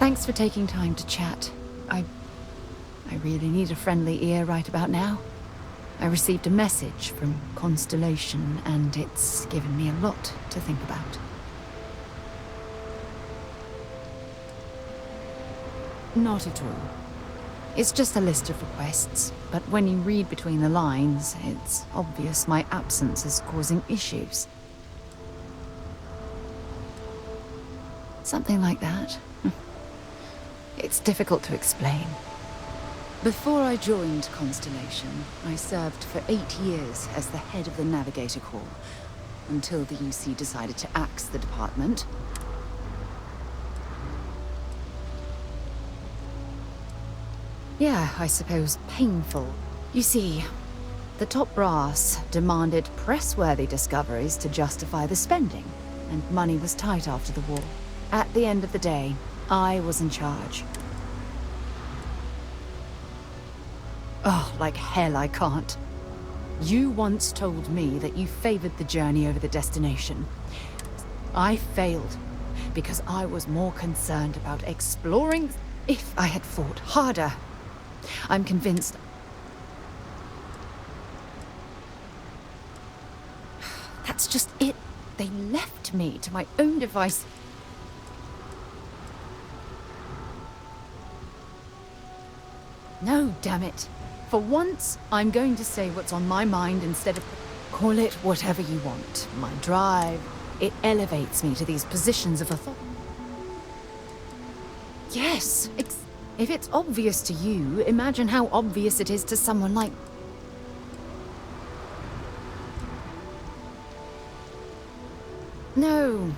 Thanks for taking time to chat. I really need a friendly ear right about now. I received a message from Constellation, and it's given me a lot to think about. Not at all. It's just a list of requests, but when you read between the lines, it's obvious my absence is causing issues. Something like that. It's difficult to explain. Before I joined Constellation, I served for 8 years as the head of the Navigator Corps, until the UC decided to axe the department. Yeah, I suppose painful. You see, the top brass demanded press-worthy discoveries to justify the spending, and money was tight after the war. At the end of the day, I was in charge. Oh, like hell I can't. You once told me that you favored the journey over the destination. I failed, because I was more concerned about exploring. If I had fought harder, I'm convinced. That's just it. They left me to my own device. No, damn it. For once, I'm going to say what's on my mind instead of... Call it whatever you want. My drive, it elevates me to these positions of authority. Yes, if it's obvious to you, imagine how obvious it is to someone like... No.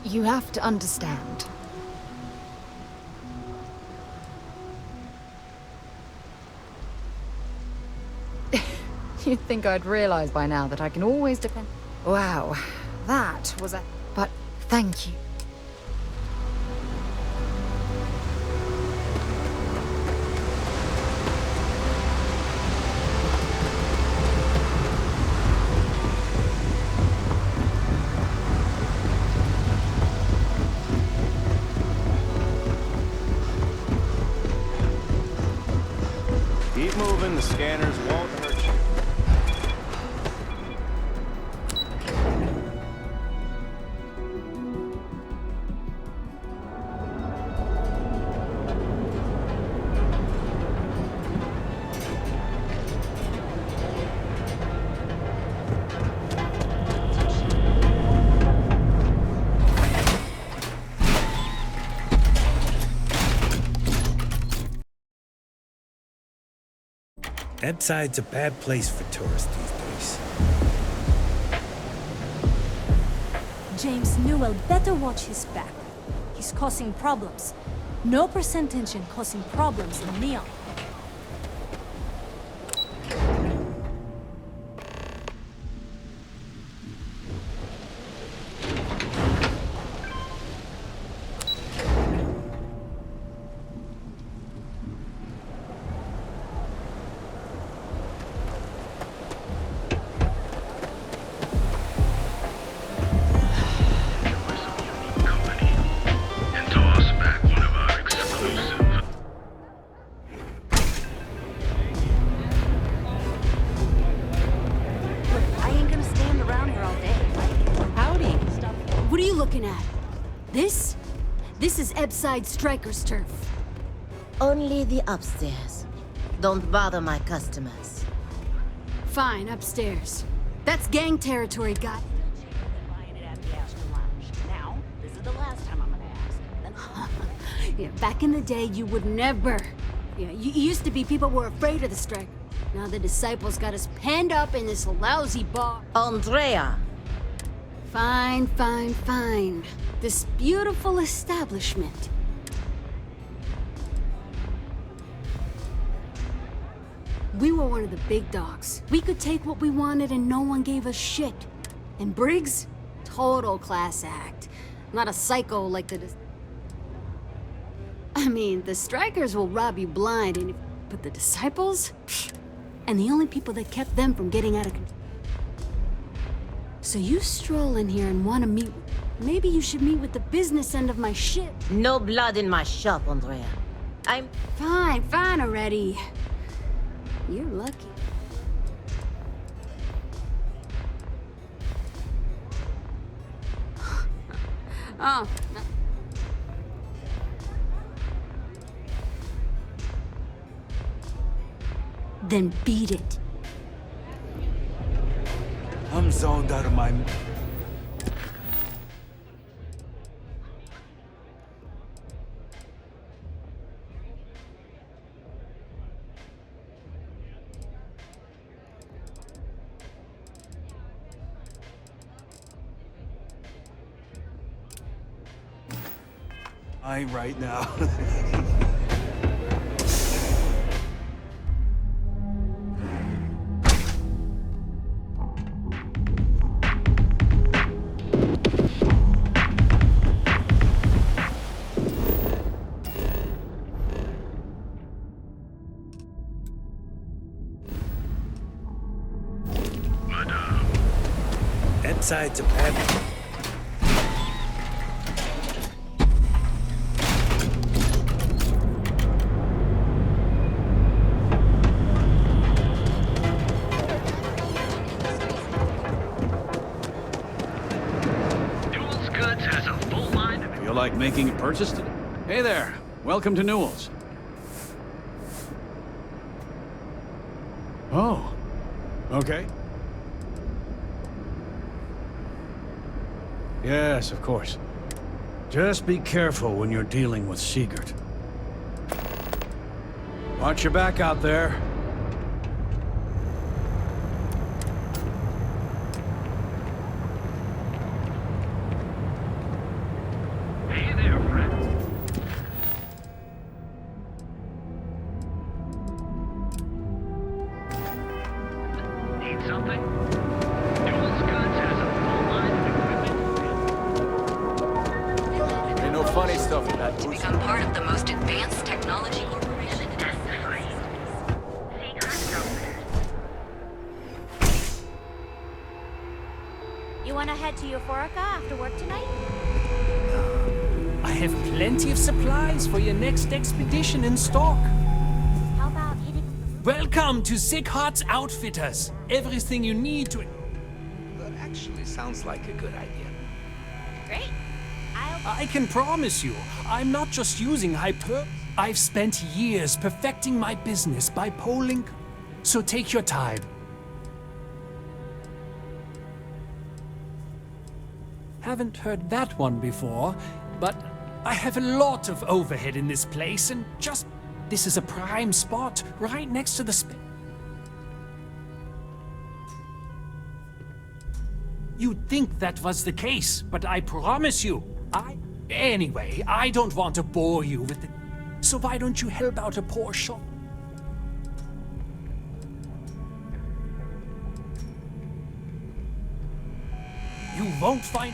You have to understand. You'd think I'd realize by now that I can always depend... Wow, that was a... But thank you. Keep moving, the scanners won't hurt you. Ebbside's a bad place for tourists these days. James Newell better watch his back. He's causing problems. No percentage in causing problems in Neon. This is Ebbside Striker's turf. Only the upstairs. Don't bother my customers. Fine, upstairs. That's gang territory, guy. Now, this is the last time I'm gonna ask. Yeah, back in the day, you would never. Yeah, you used to be people were afraid of the Striker. Now the disciples got us penned up in this lousy bar. Andrea! Fine, fine, fine. This beautiful establishment. We were one of the big dogs. We could take what we wanted and no one gave us shit. And Briggs? Total class act. Not a psycho like the... I mean, the Strikers will rob you blind, but the disciples? And the only people that kept them from getting out of control. So you stroll in here and want to meet... Maybe you should meet with the business end of my ship. No blood in my shop, Andrea. I'm... Fine, fine already. You're lucky. Oh. Then beat it. I'm zoned out of my... right now. That side's a bad... Like making a purchase today? Hey there, welcome to Newell's. Oh, okay. Yes, of course. Just be careful when you're dealing with Sigurd. Watch your back out there. You wanna head to Euphorica after work tonight? I have plenty of supplies for your next expedition in stock. How about hitting... Welcome to Sickhart's Outfitters. Everything you need to... That actually sounds like a good idea. Great. I can promise you, I'm not just using hyper... I've spent years perfecting my business by polling... So take your time. Haven't heard that one before, but I have a lot of overhead in this place and just... This is a prime spot, right next to the You'd think that was the case, but I promise you, Anyway, I don't want to bore you with it. So why don't you help out a poor shop? You won't find...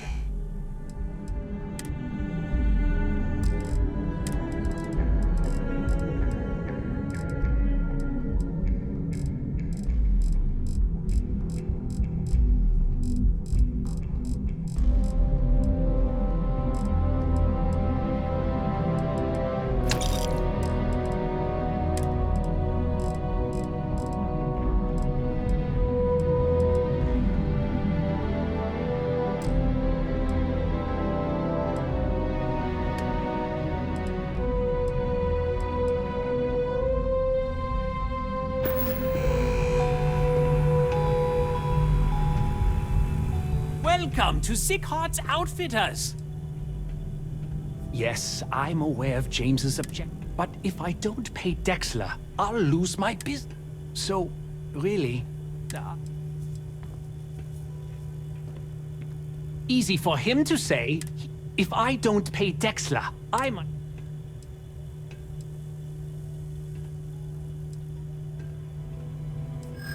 Welcome to Sickhart's Outfitters! Yes, I'm aware of James's objection, but if I don't pay Dexler, I'll lose my business. So, really... easy for him to say, if I don't pay Dexler, I'm...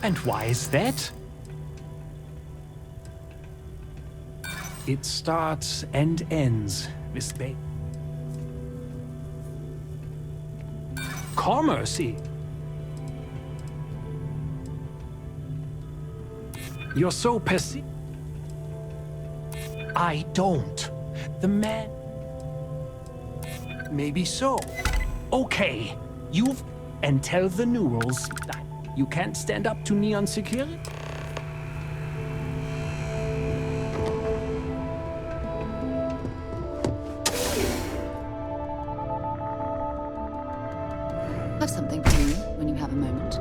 And why is that? It starts and ends with commerce. You're so I don't. The man... Maybe so. Okay, you've... And tell the Newells you can't stand up to Neon security? Have something for you when you have a moment.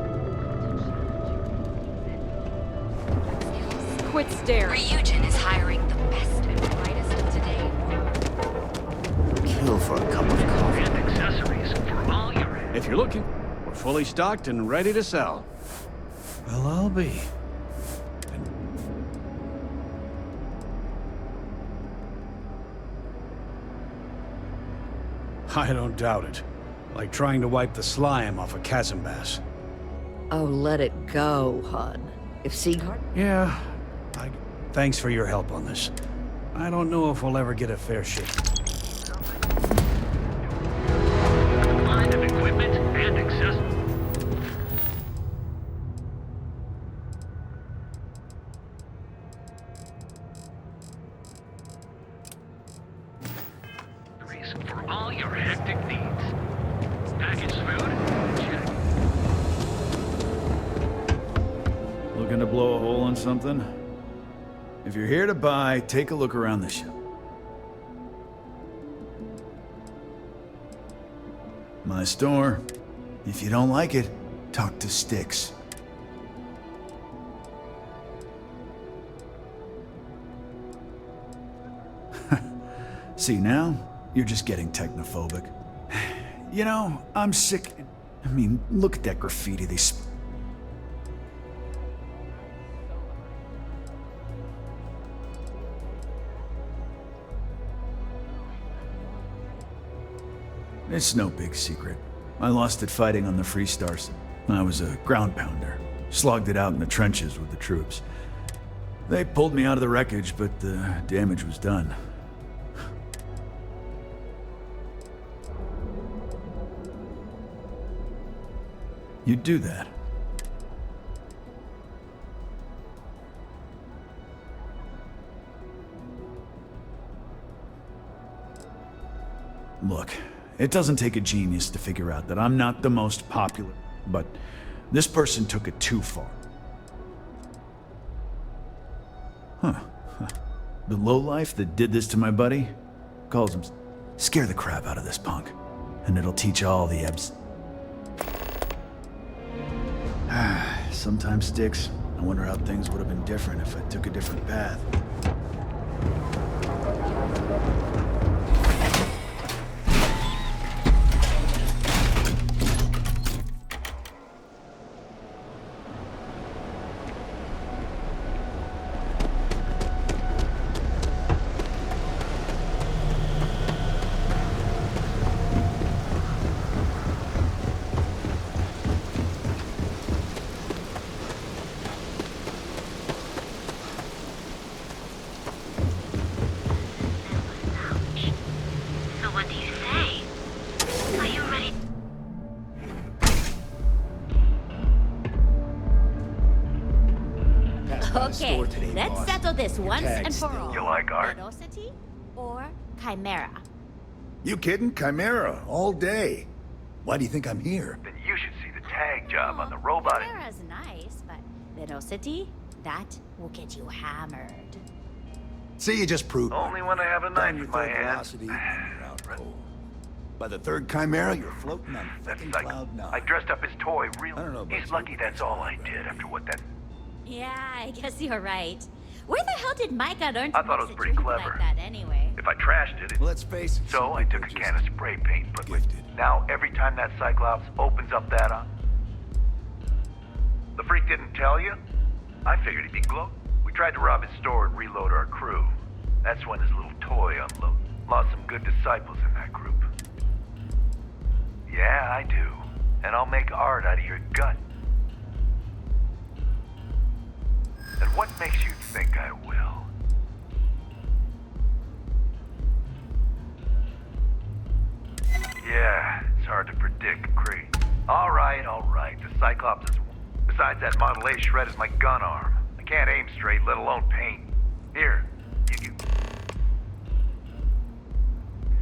Quit staring. Ryujin is hiring the best and brightest of today. Kill for a cup of coffee. And accessories for all your... If you're looking, we're fully stocked and ready to sell. Well, I'll be. I don't doubt it. Like trying to wipe the slime off a chasm bass. Oh, let it go, hon. If Sieghart... Yeah, thanks for your help on this. I don't know if we'll ever get a fair shake. Line of equipment and accessories. For all your hectic needs. Packaged food? Check. Looking to blow a hole in something? If you're here to buy, take a look around the shop. My store. If you don't like it, talk to Styx. See, now, you're just getting technophobic. You know, I'm sick... I mean, look at that graffiti they It's no big secret. I lost it fighting on the Free Stars. I was a ground pounder. Slogged it out in the trenches with the troops. They pulled me out of the wreckage, but the damage was done. You'd do that. Look, it doesn't take a genius to figure out that I'm not the most popular, but this person took it too far. Huh. The lowlife that did this to my buddy calls him... Scare the crap out of this punk, and it'll teach all the ebbs... Sometimes, Styx, I wonder how things would have been different if I took a different path. Okay, let's settle this once and for all. You like art? Velocity or Chimera? You kidding? Chimera, all day. Why do you think I'm here? Then you should see the tag job on the robot. Chimera's nice, but Velocity, that will get you hammered. See, you just proved it. Only when I have a knife in my hand. Velocity, you're out cold. By the third Chimera, you're floating on That's fucking like, cloud nine. I dressed up his toy real. I don't know about He's you, lucky but that's all I did after what that... Yeah, I guess you're right. Where the hell did Micah learn to I thought it was mix pretty drink clever. like that anyway? If I trashed it, Well, let's face it. So some I people took a just can of spray paint, but gifted. now every time that Cyclops opens up that the freak didn't tell you? I figured he'd be glow. We tried to rob his store and reload our crew. That's when his little toy unloaded. Lost some good disciples in that group. Yeah, I do. And I'll make art out of your gut. And what makes you think I will? Yeah, it's hard to predict, Cree. All right. The Cyclops is... Besides, that Model A shredded my gun arm. I can't aim straight, let alone paint. Here, you can...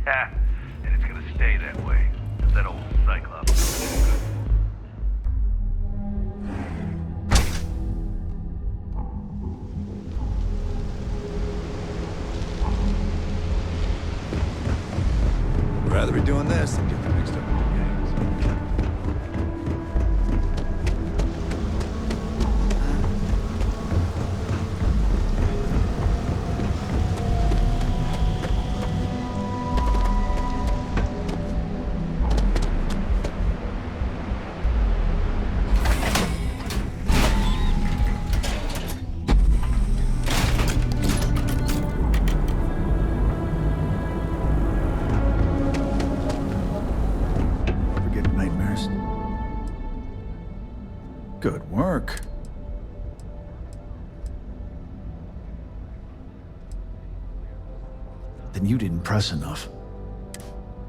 Ha! And it's gonna stay that way. 'Cause that old Cyclops is too good. Rather be doing this than getting mixed up with the gangs. Good work. Then you didn't press enough.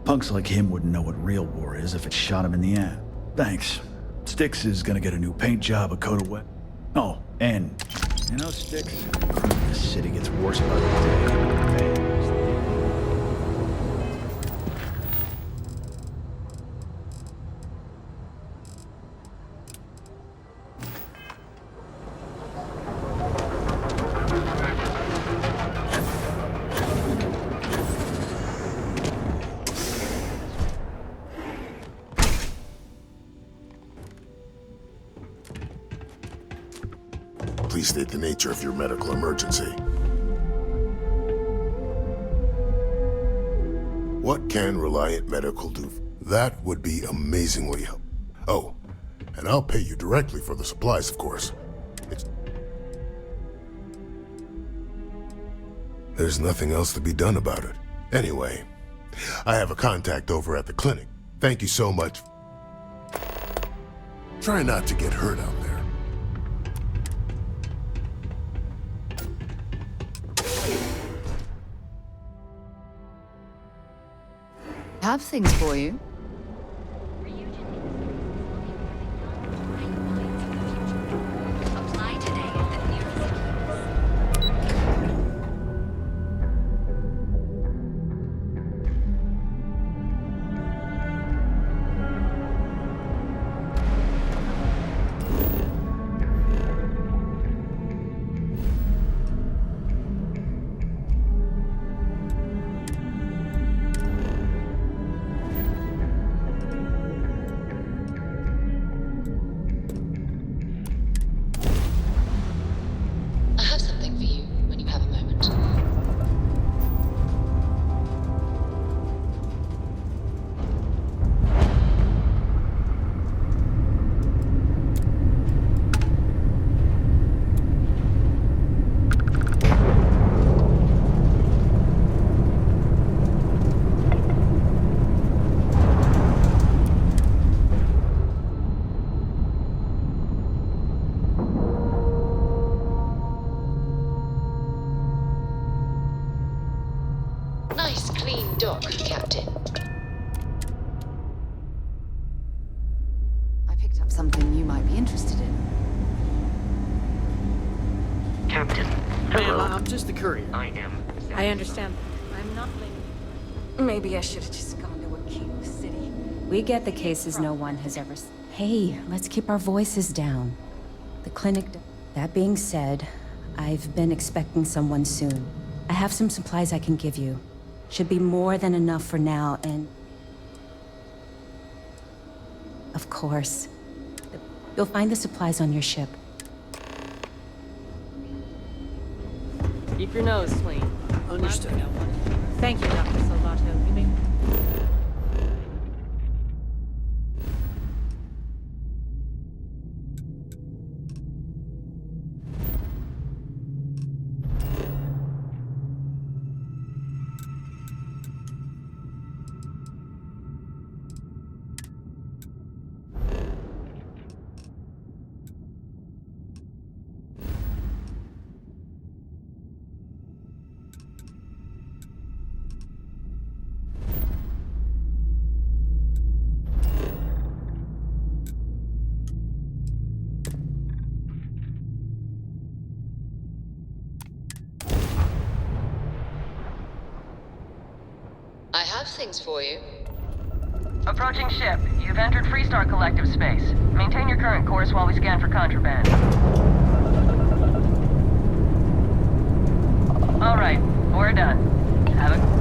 Punks like him wouldn't know what real war is if it shot him in the ass. Thanks. Styx is gonna get a new paint job, a coat of wet. Oh, and you know, Styx, this city gets worse by the day. Please state the nature of your medical emergency. What can Reliant Medical do? That would be amazingly helpful. Oh, and I'll pay you directly for the supplies, of course. There's nothing else to be done about it. Anyway, I have a contact over at the clinic. Thank you so much. Try not to get hurt out there. Have things for you. Apply today at the nearest I have something for you when you have a moment. Nice, clean dock, Captain. I picked up something you might be interested in. Captain. Ma'am, I'm just the courier. I am. I understand. I'm not blaming you. Maybe I should have just gone to a cute city. We get the cases no one has ever seen. Hey, let's keep our voices down. The clinic... That being said, I've been expecting someone soon. I have some supplies I can give you. Should be more than enough for now, and... Of course. You'll find the supplies on your ship. Keep your nose clean. Understood. Thank you, Dr. Salvato. You may... I have things for you. Approaching ship. You've entered Freestar Collective space. Maintain your current course while we scan for contraband. All right, we're done. Have a...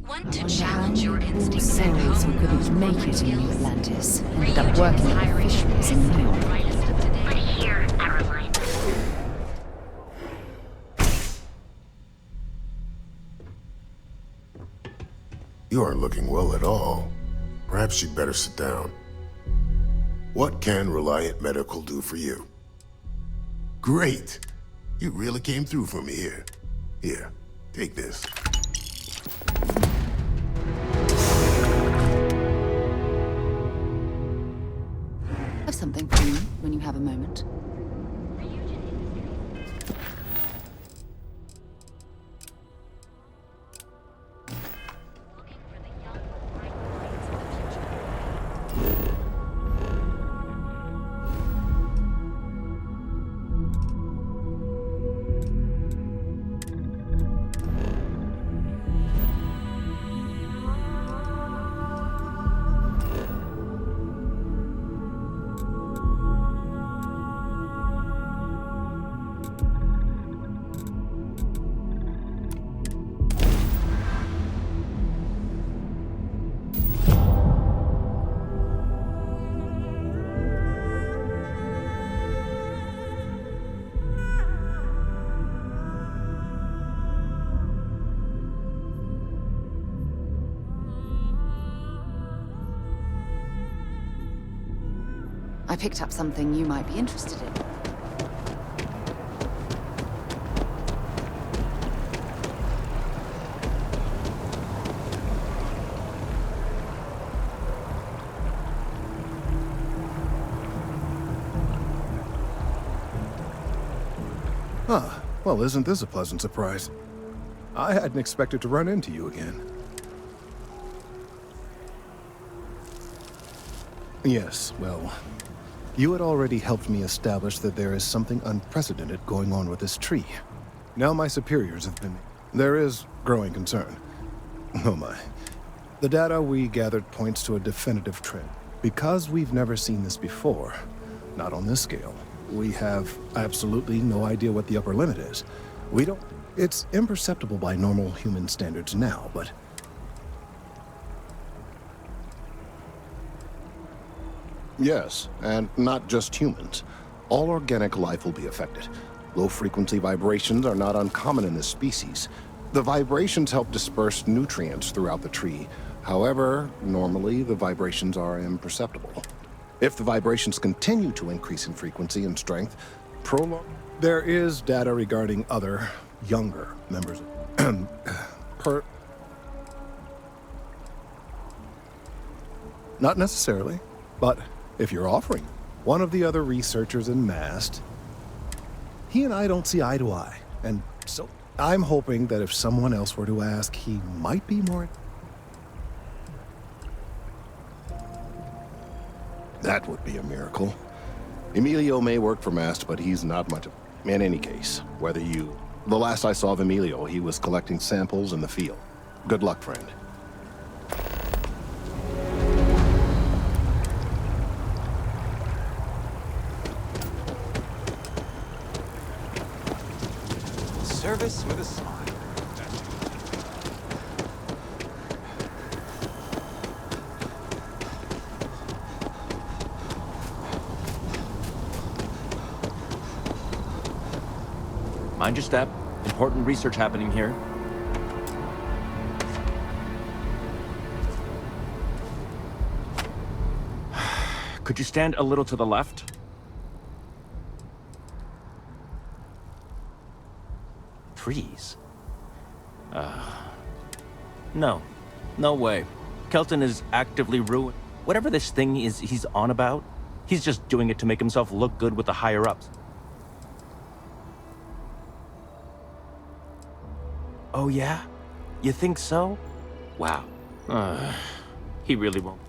Want to challenge your instincts at Souls who home? couldn't make it in New Atlantis ended up working at the fisheries in New York. But here, Caroline. You aren't looking well at all. Perhaps you'd better sit down. What can Reliant Medical do for you? Great! You really came through for me here. Here, take this. I have something for you when you have a moment. I picked up something you might be interested in. Huh. Well, isn't this a pleasant surprise? I hadn't expected to run into you again. Yes, well, you had already helped me establish that there is something unprecedented going on with this tree. Now my superiors have been... There is growing concern. Oh my. The data we gathered points to a definitive trend. Because we've never seen this before, not on this scale, we have absolutely no idea what the upper limit is. We don't... It's imperceptible by normal human standards now, but... Yes, and not just humans. All organic life will be affected. Low-frequency vibrations are not uncommon in this species. The vibrations help disperse nutrients throughout the tree. However, normally the vibrations are imperceptible. If the vibrations continue to increase in frequency and strength, there is data regarding other, younger members Not necessarily, but if you're offering, one of the other researchers in Mast, he and I don't see eye to eye, and so I'm hoping that if someone else were to ask, he might be more... That would be a miracle. Emilio may work for Mast, but he's not much of... In any case, whether you... The last I saw of Emilio, he was collecting samples in the field. Good luck, friend. Service with a smile. Mind your step. Important research happening here. Could you stand a little to the left? Trees? No. No way. Kelton is actively ruined. Whatever this thing is he's on about, he's just doing it to make himself look good with the higher-ups. Oh yeah? You think so? Wow. He really won't.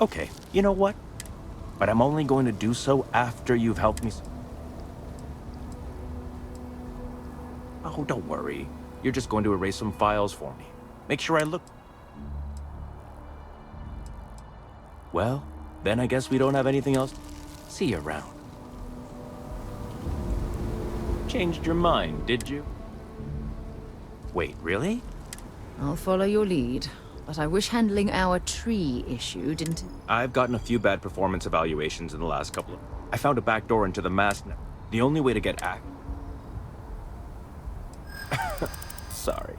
Okay, you know what? But I'm only going to do so after you've helped me. Oh, don't worry. You're just going to erase some files for me. Make sure I look... Well, then I guess we don't have anything else. See you around. Changed your mind, did you? Wait, really? I'll follow your lead, but I wish handling our tree issue didn't... I've gotten a few bad performance evaluations in the last couple of... I found a back door into the mask net. The only way to get Sorry.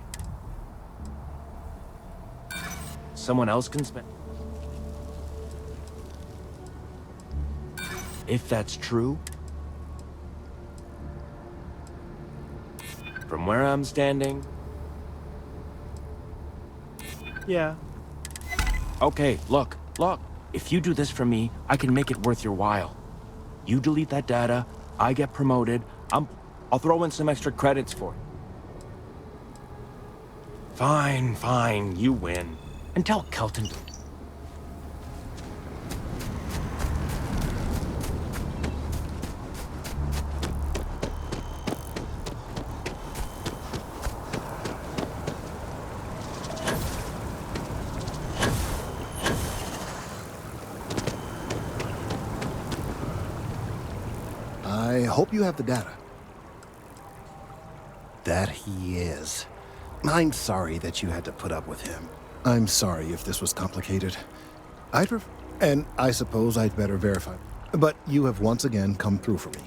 Someone else can spend... If that's true... From where I'm standing... Yeah. Okay, look. If you do this for me, I can make it worth your while. You delete that data, I get promoted, I'll throw in some extra credits for you. Fine, you win. And tell Kelton to... I hope you have the data. That he is. I'm sorry that you had to put up with him. I'm sorry if this was complicated. And I suppose I'd better verify. But you have once again come through for me.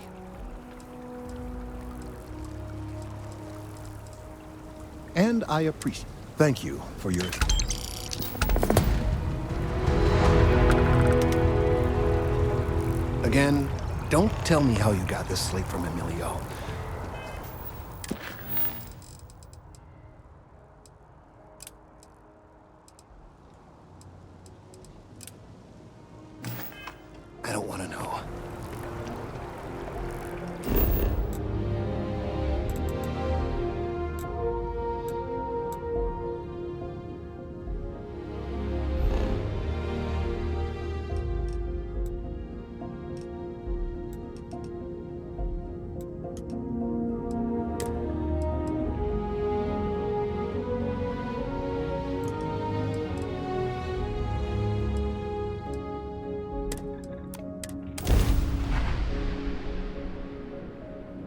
And I appreciate. Thank you for your... Again, don't tell me how you got this slate from Emilio. I don't want to know.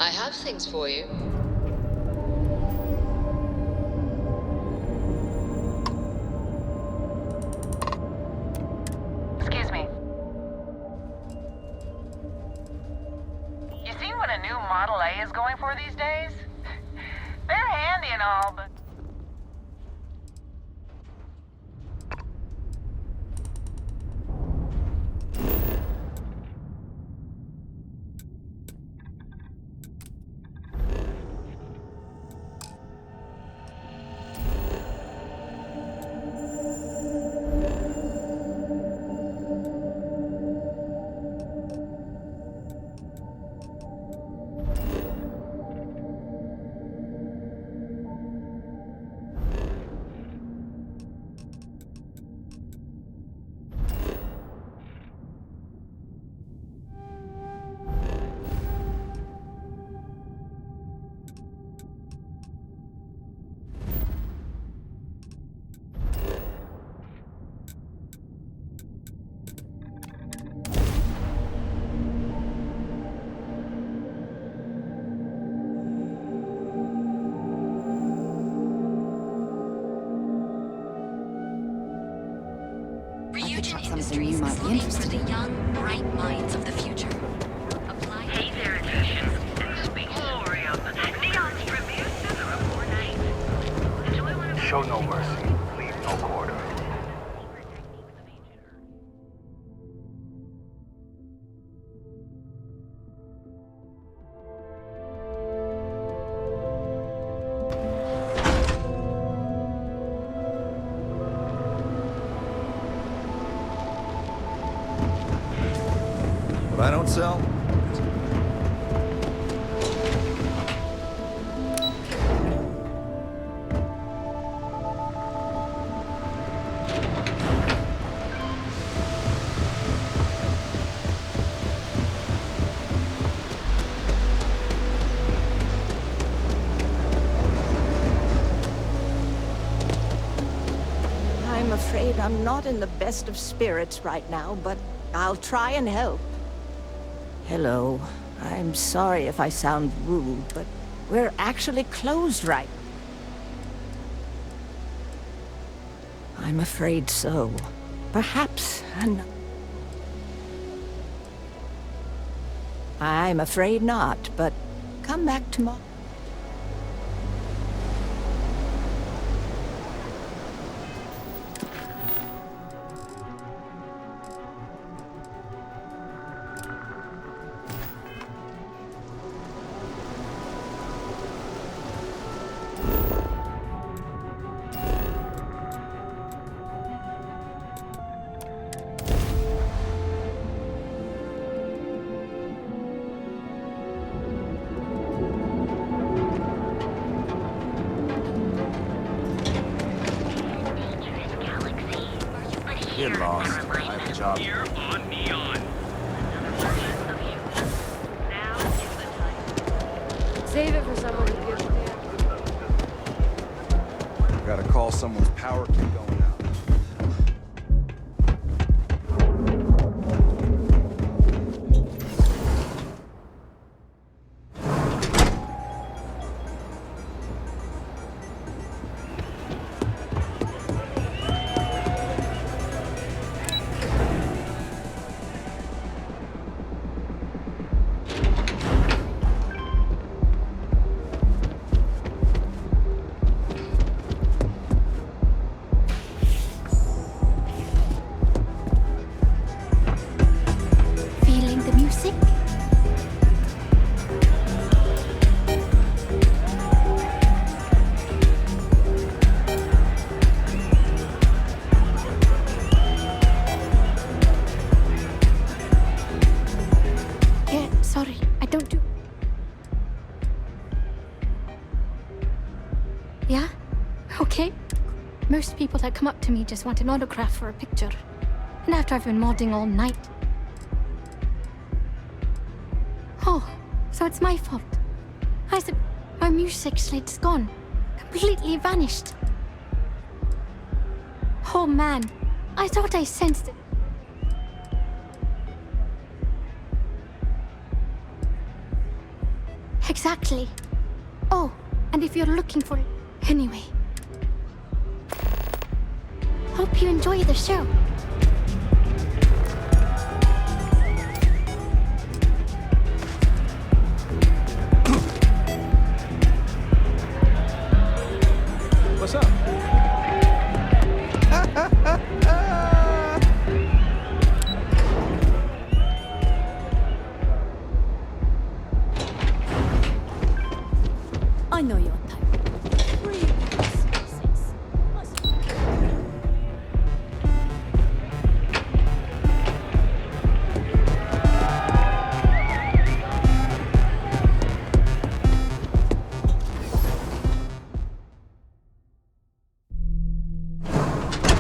I have things for you. Excuse me. You seen what a new Model A is going for these days? They're handy and all, but... Ryujin Industries is looking for the young, bright minds of the future. Apply. Hey there, Egyptians. Speak Glorium. Neon Tribute to the Report Night. Enjoy one of... Show no mercy. Leave no quarter. What I don't sell? I'm afraid I'm not in the best of spirits right now, but I'll try and help. Hello. I'm sorry if I sound rude, but we're actually closed right. I'm afraid so. Perhaps I'm afraid not, but come back tomorrow. Get lost. I have a job. Save it for someone who gives it to you. Gotta call someone's power kit going out. Feeling the music? Yeah, sorry, I don't do... Yeah? Okay. Most people that come up to me just want an autograph for a picture. And after I've been modding all night. Oh, so it's my fault. I said my music slate's gone. Completely vanished. Oh man, I thought I sensed it. Exactly. Oh, and if you're looking for it, anyway. Hope you enjoy the show. What's up? I know your type.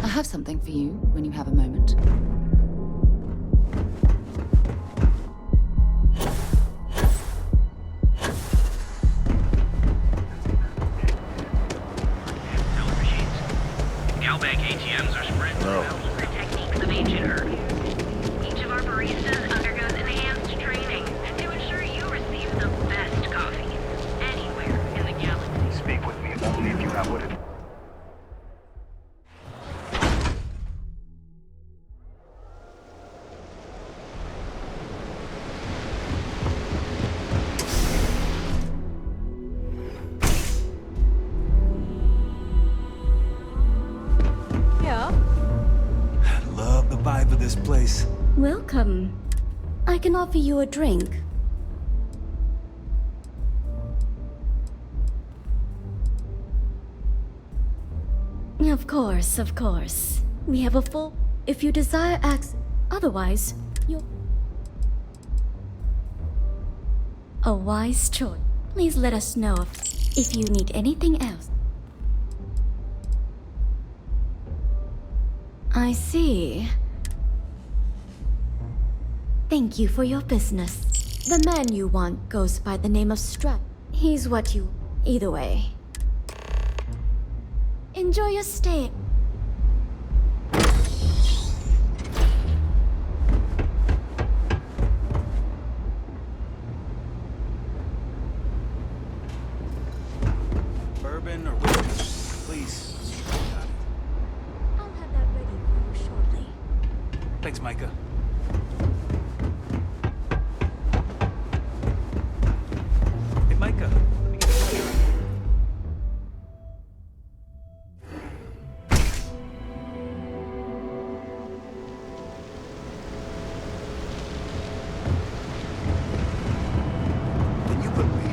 I have something for you when you have a moment. Galbank ATMs are spread throughout the techniques of ancient Earth. Each of our baristas undergoes enhanced training to ensure you receive the best coffee anywhere in the galaxy. Speak with me only if you have what it... Yeah? Love the vibe of this place. Welcome. I can offer you a drink. Of course, of course. We have a full... If you desire access... Otherwise, you're... A wise choice. Please let us know if you need anything else. I see. Thank you for your business. The man you want goes by the name of Strut. He's what you... Either way. Enjoy your stay. Bourbon or whiskey, please. Got it. I'll have that ready for you shortly. Thanks, Micah. Hey, Micah. Let me get a flavor. Can you believe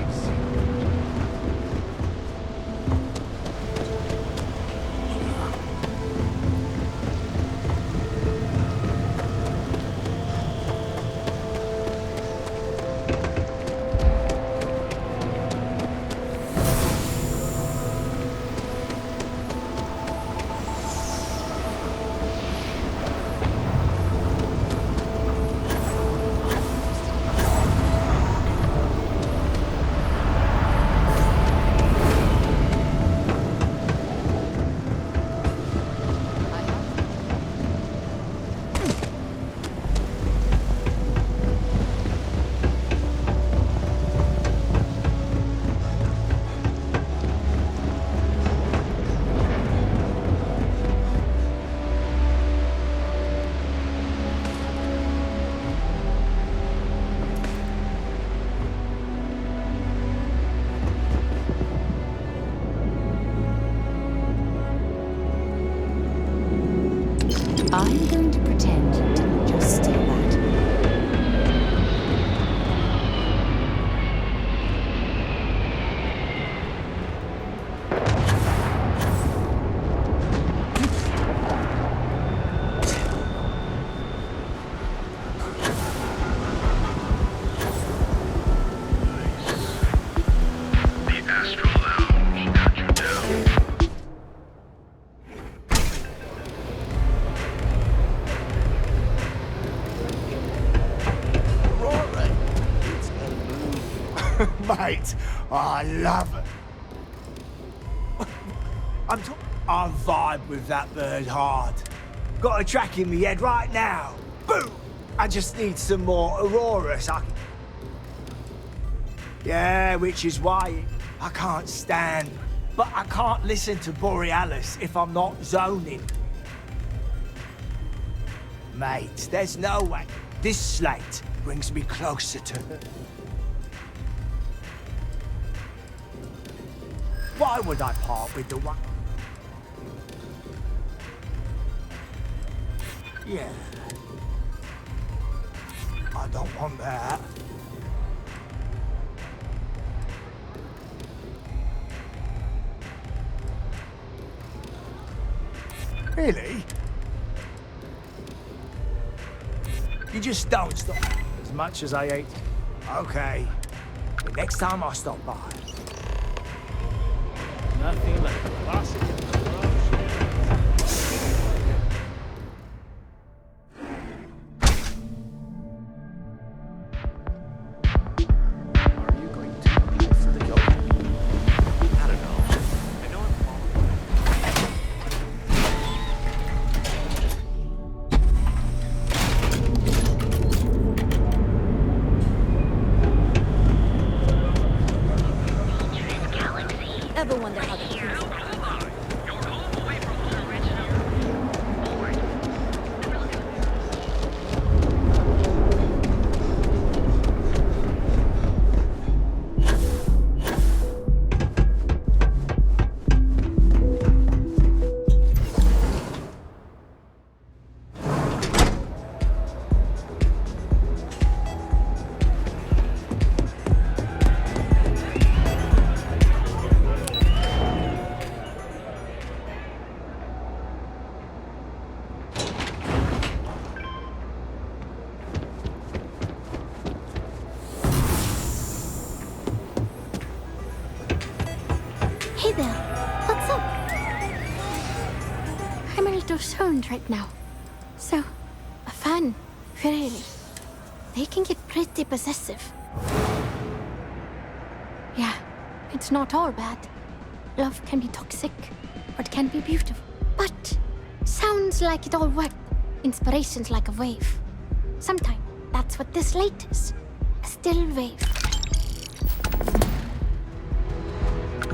I'm going to pretend you didn't just steal that. The astral lounge at your down. Mate, I love it. I vibe with that bird hard. Got a track in me head right now. Boom! I just need some more Aurora so I can... Yeah, which is why I can't stand. But I can't listen to Borealis if I'm not zoning. Mate, there's no way. This slate brings me closer to... Why would I part with the one? Yeah. I don't want that. Really? You just don't stop. As much as I hate. Okay. The next time I stop by. Nothing like a classic. Are you going to pay for the goat? I don't know. I know I'm following. Ever wonder how the like those sounds right now. So, a fan, really. They can get pretty possessive. Yeah, it's not all bad. Love can be toxic, or it can be beautiful. But sounds like it all worked. Inspiration's like a wave. Sometimes that's what this light is. A still wave.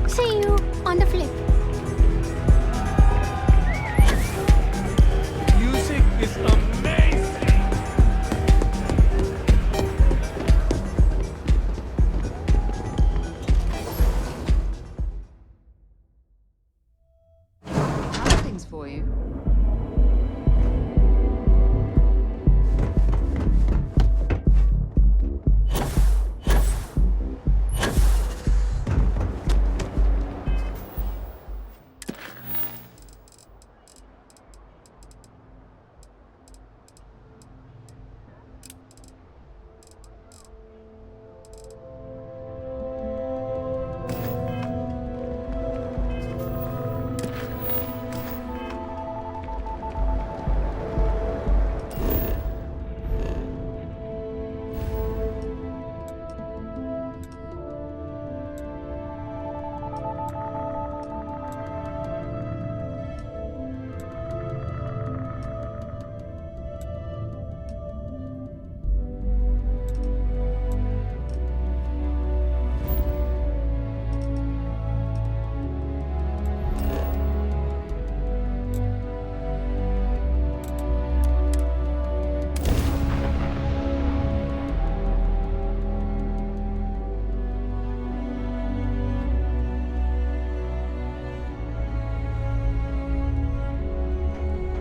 See you on the flip. Music is amazing! I have things for you.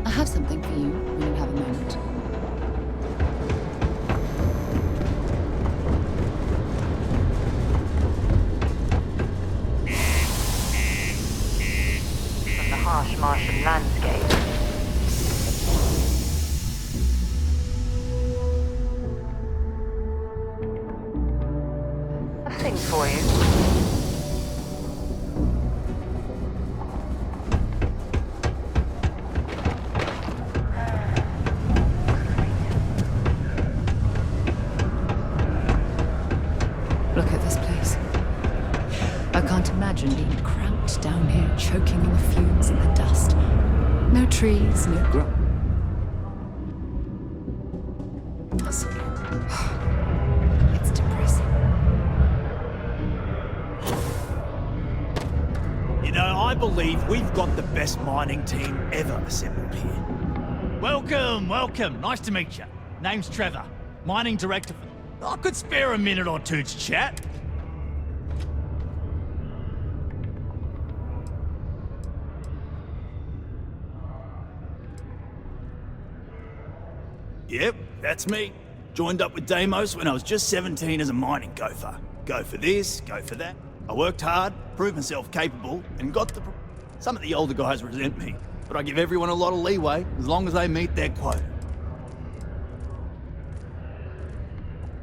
I have something for you when you have a moment. From the harsh Martian landscape. A thing for you. Look at this place. I can't imagine being cramped down here, choking in the fumes and the dust. No trees, no grass. It's depressing. You know, I believe we've got the best mining team ever assembled here. Welcome, welcome. Nice to meet you. Name's Trevor, mining director for... I could spare a minute or two to chat. Yep, that's me. Joined up with Deimos when I was just 17 as a mining gopher. Go for this, go for that. I worked hard, proved myself capable, and got the... Some of the older guys resent me, but I give everyone a lot of leeway as long as they meet their quota.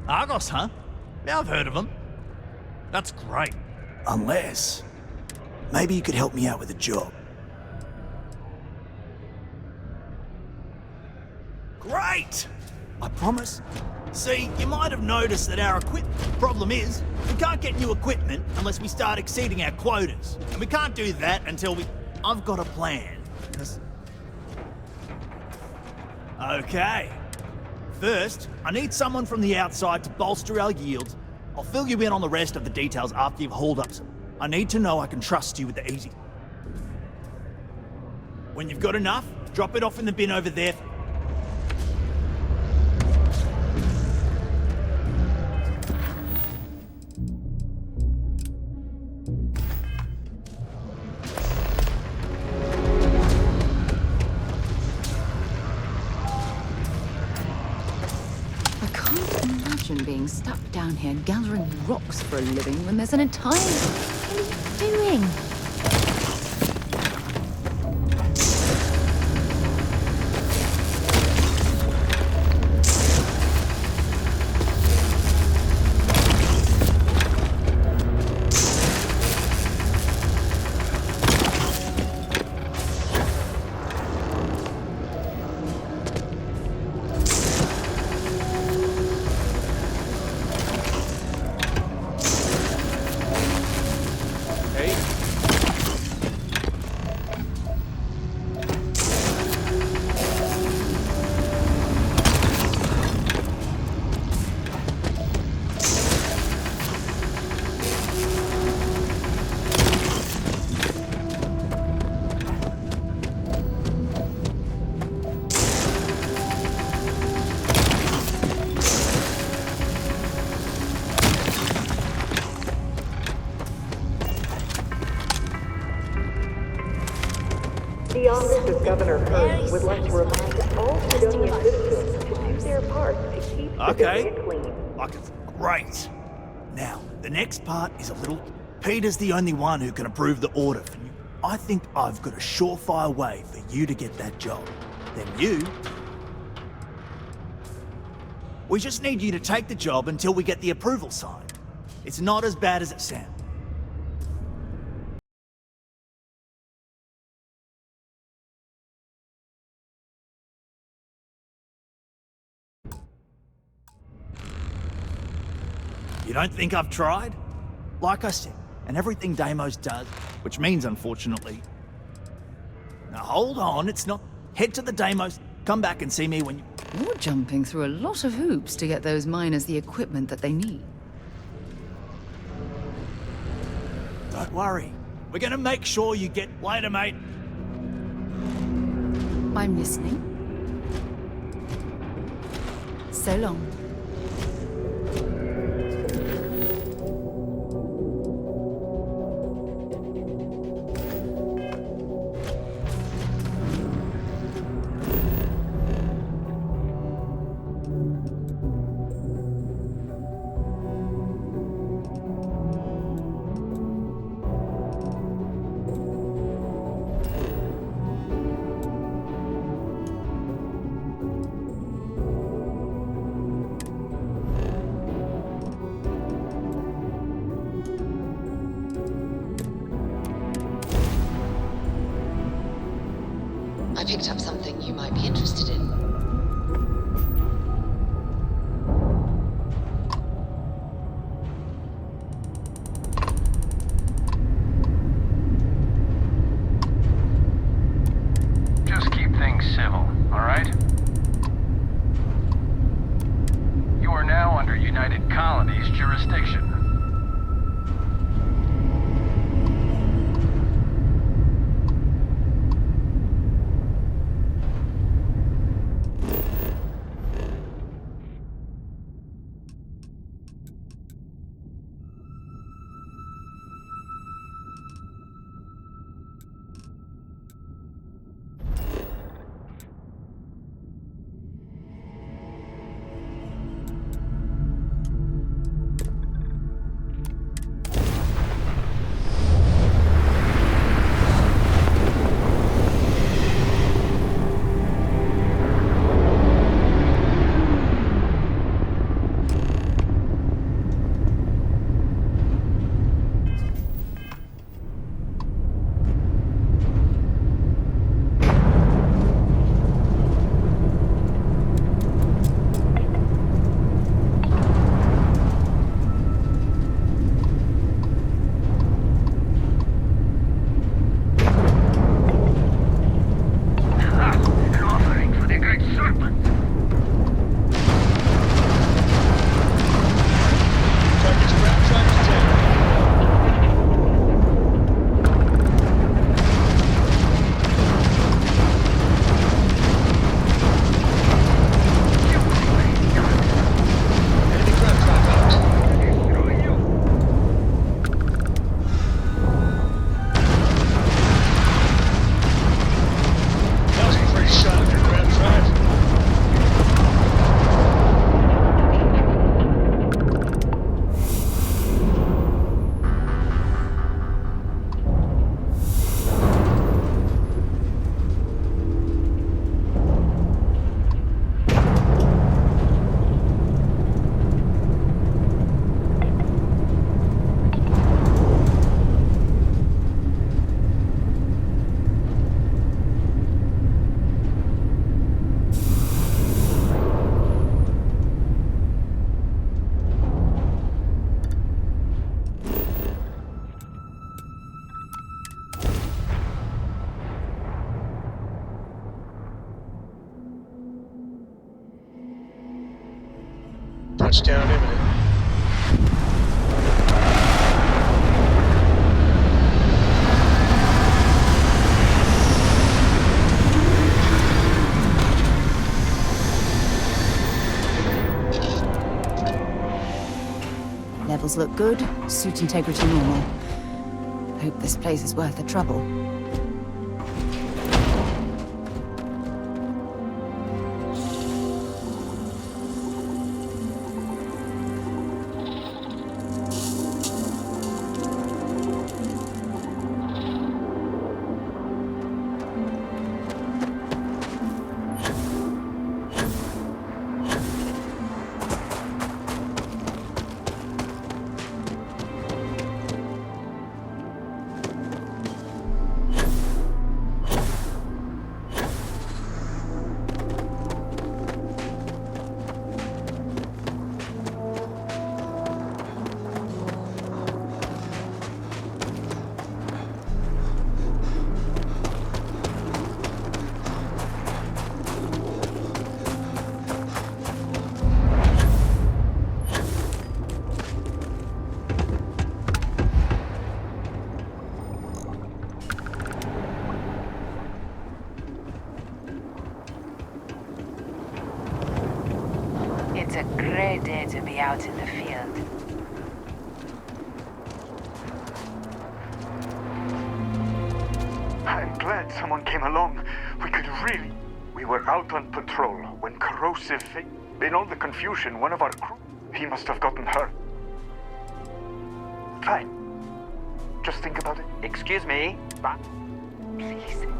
Argos, huh? Yeah, I've heard of them. That's great. Unless... maybe you could help me out with a job. Great! I promise. See, you might have noticed that our problem is, we can't get new equipment unless we start exceeding our quotas. And we can't do that until we... I've got a plan. Okay. First, I need someone from the outside to bolster our yields. I'll fill you in on the rest of the details after you've hauled up some. I need to know I can trust you with the easy. When you've got enough, drop it off in the bin over there. Being stuck down here gathering rocks for a living when there's an entire... What are you doing? The office of Governor Hurst would like to remind all Sidonian citizens to do their part to keep Sidonia clean. Like it's great. Now, the next part is a little... Peter's the only one who can approve the order for you. I think I've got a surefire way for you to get that job. Then you... We just need you to take the job until we get the approval signed. It's not as bad as it sounds. You don't think I've tried? Like I said, and everything Deimos does, which means, unfortunately... Now hold on, it's not... Head to the Deimos, come back and see me when you... You're jumping through a lot of hoops to get those miners the equipment that they need. Don't worry. We're gonna make sure you get... Later, mate. I'm listening. So long. I picked up something you might be interested in. Just keep things civil, all right? You are now under United Colonies jurisdiction. Touchdown imminent. Levels look good, suit integrity normal. Hope this place is worth the trouble. a great day to be out in the field. I'm glad someone came along. We were out on patrol when corrosive in all the confusion, one of our crew, he must have gotten hurt. Fine. Just think about it. Excuse me. Please.